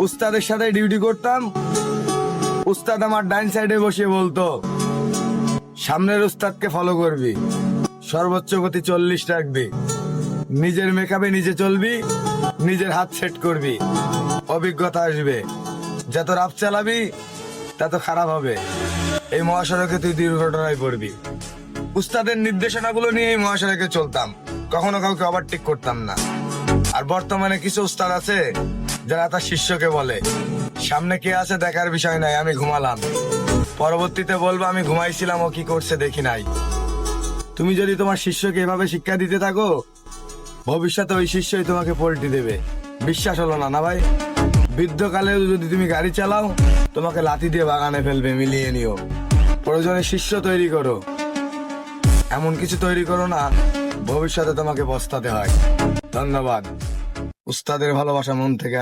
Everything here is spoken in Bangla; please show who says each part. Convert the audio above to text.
Speaker 1: উস্তাদের সাথে ডিউটি করতাম। উস্তাদ আমার ডাইন সাইডে বসে বলতো, সামনের উস্তাদকে ফলো করবি, সর্বোচ্চ গতি 40 রাখবি, নিজের মেকআপে নিজে চলবি, নিজের হাত সেট করবি, অভিজ্ঞতা আসবে। যত রাফ চালাবি তত খারাপ হবে, এই মহাসড়কে তুই দুর্ঘটনায় পড়বি। উস্তাদের নির্দেশনাগুলো নিয়ে এই মহাসড়কে চলতাম, কখনো কাউকে ওভারটেক করতাম না। আর বর্তমানে কিছু উস্তাদ আছে যারা তার শিষ্যকে বলে, সামনে কে আছে দেখার বিষয় নাই, আমি ঘুমালাম, পরবর্তীতে বলবো আমি ঘুমাইছিলাম, ও কি করছে দেখি নাই। তুমি যদি তোমার শিষ্যকে এভাবে শিক্ষা দিতে থাকো, ভবিষ্যতে ওই শিষ্যই তোমাকে পল্টি দেবে। বিশ্বাস হলো না না ভাই? বৃদ্ধকালে যদি তুমি গাড়ি চালাও, তোমাকে লাথি দিয়ে বাগানে ফেলবে, মিলিয়ে নিও। প্রয়োজনে শিষ্য তৈরি করো, এমন কিছু তৈরি করো না ভবিষ্যতে তোমাকে পস্তাতে হয়। ধন্যবাদ। উস্তাদের ভালোবাসা মন থেকে